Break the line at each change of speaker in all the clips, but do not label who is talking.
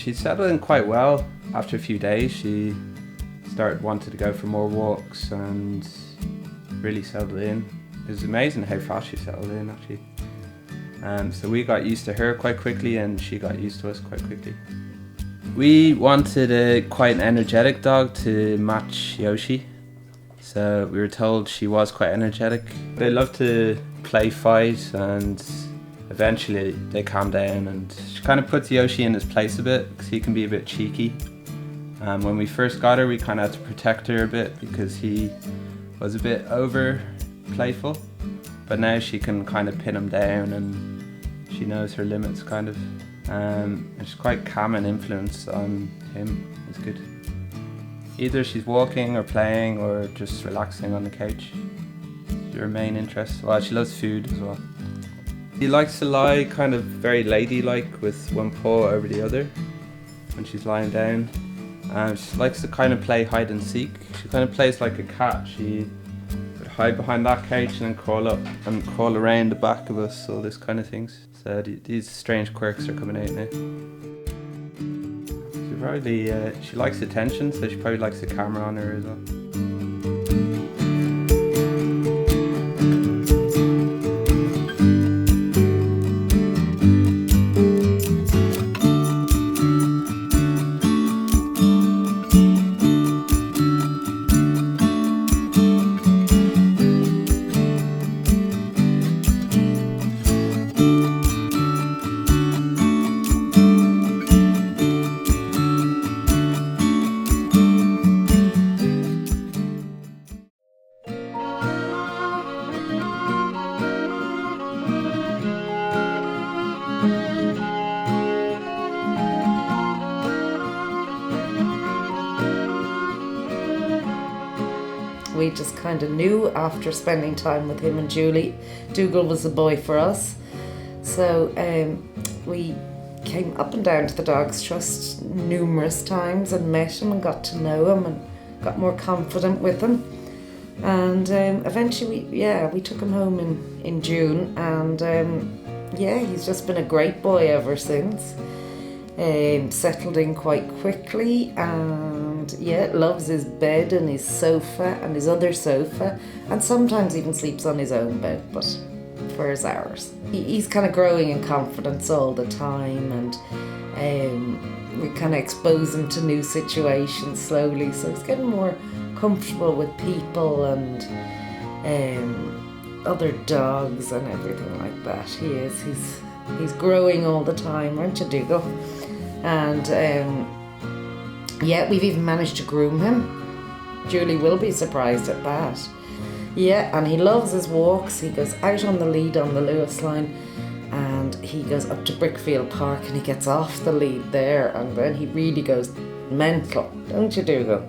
She settled in quite well. After a few days, she started wanting to go for more walks and really settled in. It was amazing how fast she settled in, actually. So we got used to her quite quickly, and she got used to us quite quickly. We wanted a quite an energetic dog to match Yoshi. So we were told she was quite energetic. They love to play fight, and eventually they calm down, and she kind of puts Yoshi in his place a bit because he can be a bit cheeky. When we first got her, we kind of had to protect her a bit because he was a bit over playful. But now she can kind of pin him down, and she knows her limits kind of. And she's quite calming influence on him. It's good. Either she's walking or playing or just relaxing on the couch. Her main interest. Well, she loves food as well. She likes to lie kind of very ladylike with one paw over the other when she's lying down. She likes to kind of play hide and seek. She kind of plays like a cat. She would hide behind that couch and then crawl up and crawl around the back of us, all this kind of things. So these strange quirks are coming out now. She likes attention, so she probably likes the camera on her as well.
We just kind of knew after spending time with him and Julie, Dougal was the boy for us. So we came up and down to the Dogs Trust numerous times and met him and got to know him and got more confident with him. And eventually, we took him home in June, and he's just been a great boy ever since. Settled in quite quickly, and loves his bed and his sofa and his other sofa, and sometimes even sleeps on his own bed, but for his hours. He's kind of growing in confidence all the time, and we kind of expose him to new situations slowly, so he's getting more comfortable with people and other dogs and everything like that. He's growing all the time, aren't you, Dougal? And we've even managed to groom him. Julie will be surprised at that. Yeah, and he loves his walks. He goes out on the lead on the Lewis line, and he goes up to Brickfield Park and he gets off the lead there, and then he really goes mental, don't you, Dougal?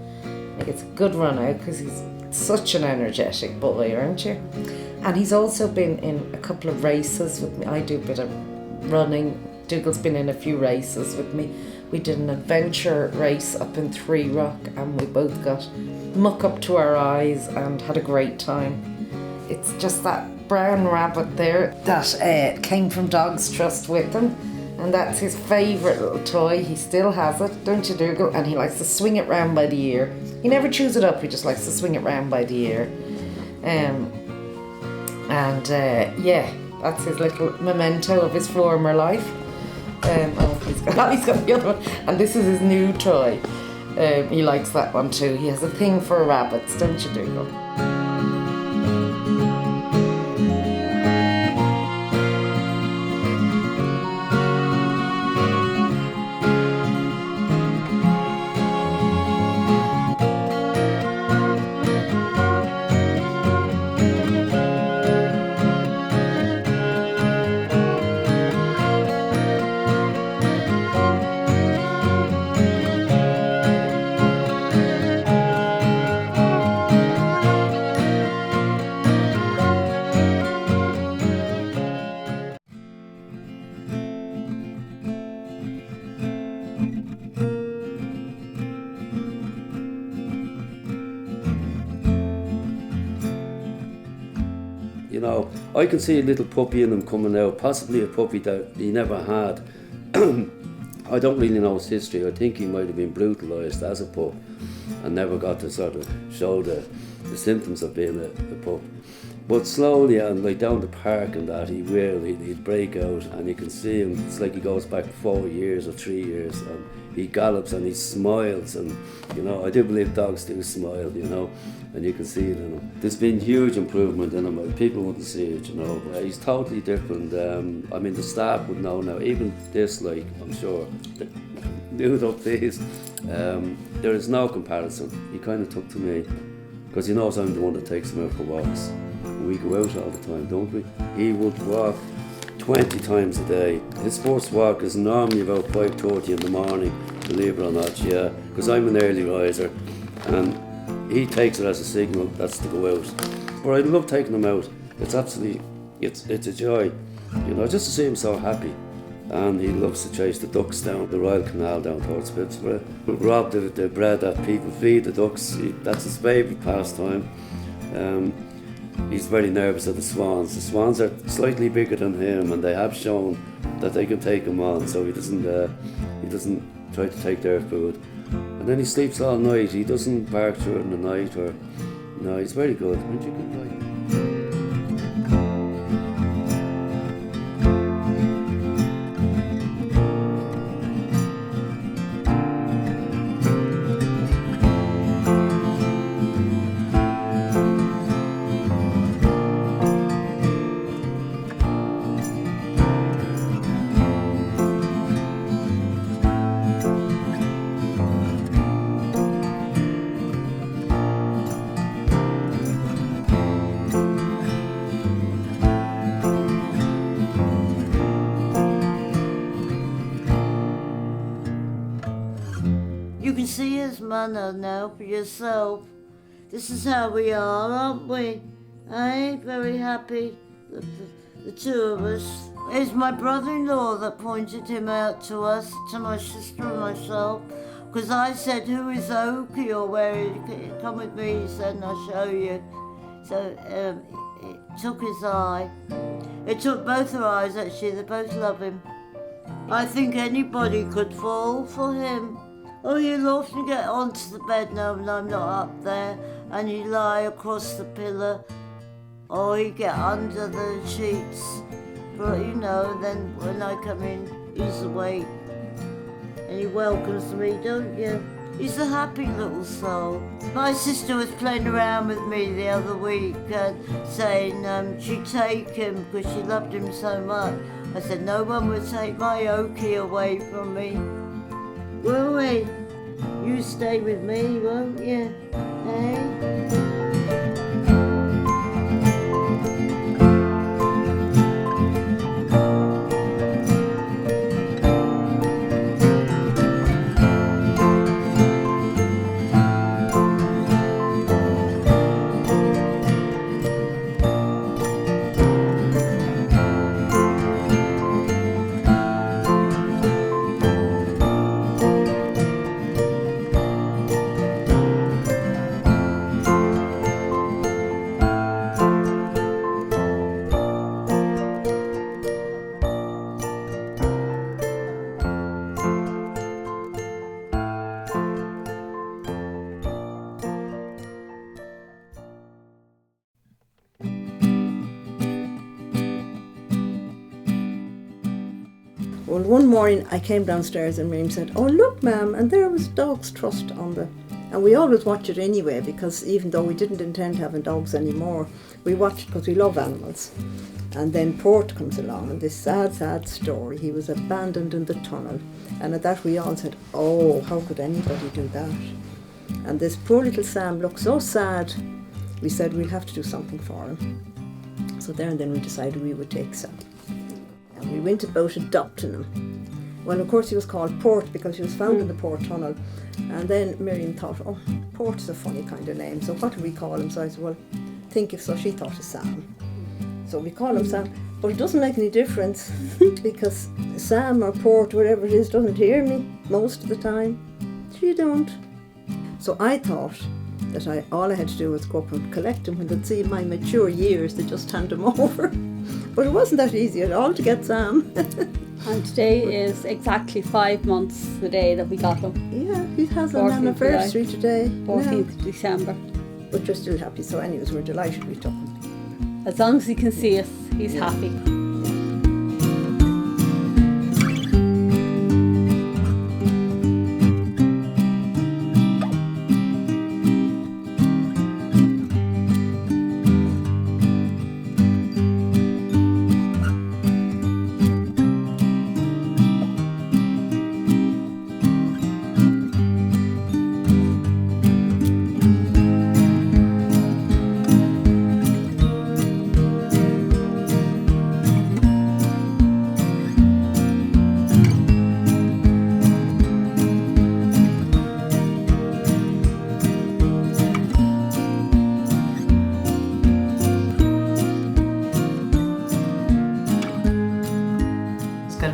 He gets a good run out because he's such an energetic boy, aren't you? And he's also been in a couple of races with me. I do a bit of running. Dougal's been in a few races with me. We did an adventure race up in Three Rock, and we both got muck up to our eyes and had a great time. It's just that brown rabbit there that came from Dogs Trust with him, and that's his favourite little toy. He still has it, don't you, Dougal? And he likes to swing it round by the ear. He never chews it up, he just likes to swing it round by the ear. That's his little memento of his former life. He's got the other one, and this is his new toy. He likes that one too. He has a thing for rabbits, don't you, Dougal?
You know, I can see a little puppy in him coming out, possibly a puppy that he never had. I don't really know his history. I think he might have been brutalised as a pup and never got to sort of show the symptoms of being a pup. But slowly, and like down the park and that, he'd break out, and you can see him. It's like he goes back 4 years or 3 years, and he gallops and he smiles, and you know, I do believe dogs do smile, you know, and you can see it in him. There's been huge improvement in him. People wouldn't see it, you know. He's totally different. I mean, the staff would know now. Even this, like, I'm sure, nude up these. There is no comparison. He kind of took to me because he knows I'm the one that takes him out for walks. We go out all the time, don't we? He would walk 20 times a day. His first walk is normally about 5:30 in the morning, believe it or not, yeah, because I'm an early riser, and he takes it as a signal that's to go out. But I love taking him out. It's absolutely, it's a joy, you know, just to see him so happy. And he loves to chase the ducks down the Royal Canal down towards Pittsburgh. Rob the bread that people feed the ducks, that's his favourite pastime. He's very nervous of the swans. The swans are slightly bigger than him, and they have shown that they can take him on, so he doesn't try to take their food. And then he sleeps all night. He doesn't bark during the night, or no, he's very good. Aren't you good, like?
You can see his manner now for yourself. This is how we are, aren't we? Eh? Very happy, the two of us. It's my brother-in-law that pointed him out to us, to my sister and myself, because I said, who is Oki, or where is he? Come with me, he said, and I'll show you. So it took his eye. It took both her eyes, actually. They both love him. I think anybody could fall for him. Oh, he'll often get onto the bed now when I'm not up there, and he'd lie across the pillow, or he'd get under the sheets. But you know, then when I come in, he's awake, and he welcomes me, don't you? He's a happy little soul. My sister was playing around with me the other week, saying she'd take him because she loved him so much. I said, no one would take my Oki away from me. Will we? You stay with me, won't you? Hey?
Well, one morning I came downstairs and Miriam said, oh look ma'am, and there was Dog's Trust on the... And we always watch it anyway, because even though we didn't intend having dogs anymore, we watch it because we love animals. And then Port comes along, and this sad, sad story. He was abandoned in the tunnel. And at that we all said, oh, how could anybody do that? And this poor little Sam looked so sad. We said we'll have to do something for him. So there and then we decided we would take Sam. And we went about adopting him. Well, of course he was called Port because he was found in the Port Tunnel. And then Miriam thought, oh, Port is a funny kind of name, so what do we call him? So I said, well, think if so. She thought of Sam. So we call him Sam, but it doesn't make any difference because Sam or Port, whatever it is, doesn't hear me most of the time. She don't. So I thought that all I had to do was go up and collect him when they'd see my mature years, they'd just hand him over. But it wasn't that easy at all to get Sam.
And today is exactly 5 months the day that we got him.
Yeah, he has an
14th
anniversary today.
14th December.
But you're still happy, so anyways, we're delighted we took him.
As long as he can see us, he's happy.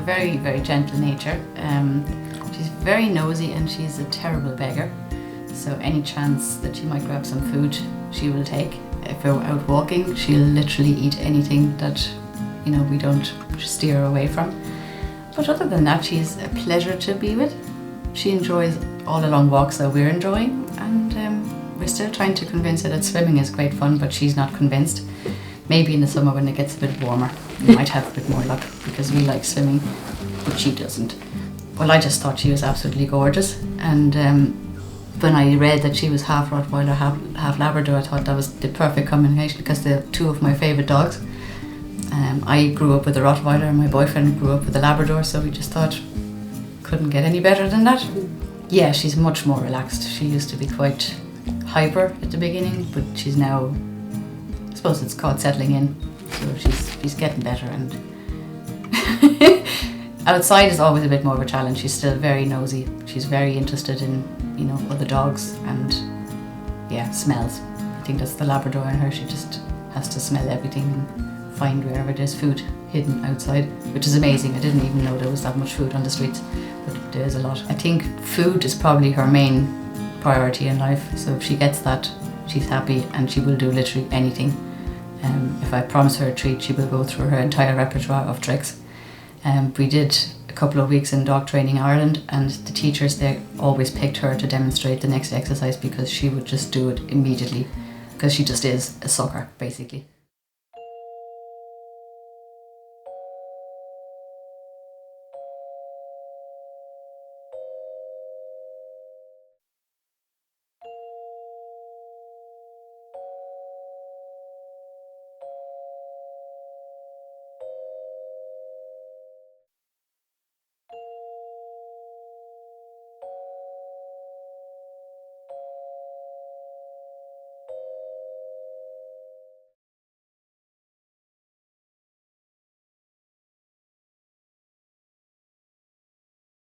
Very, very gentle nature. She's very nosy and she's a terrible beggar. So any chance that she might grab some food, she will take. If we're out walking, she'll literally eat anything that, we don't steer her away from. But other than that, she's a pleasure to be with. She enjoys all the long walks that we're enjoying, and we're still trying to convince her that swimming is great fun, but she's not convinced. Maybe in the summer when it gets a bit warmer, we might have a bit more luck because we like swimming, but she doesn't. Well, I just thought she was absolutely gorgeous, and when I read that she was half Rottweiler, half Labrador, I thought that was the perfect combination because they're two of my favourite dogs. I grew up with a Rottweiler and my boyfriend grew up with a Labrador, so we just thought couldn't get any better than that. Yeah, she's much more relaxed. She used to be quite hyper at the beginning, but she's now, I suppose it's called settling in, so she's getting better. And outside is always a bit more of a challenge. She's still very nosy. She's very interested in, other dogs and, smells. I think that's the Labrador in her. She just has to smell everything and find wherever there's food hidden outside, which is amazing. I didn't even know there was that much food on the streets, but there is a lot. I think food is probably her main priority in life, so if she gets that, she's happy and she will do literally anything. If I promise her a treat, she will go through her entire repertoire of tricks. We did a couple of weeks in dog training Ireland, and the teachers there always picked her to demonstrate the next exercise because she would just do it immediately, because she just is a sucker basically.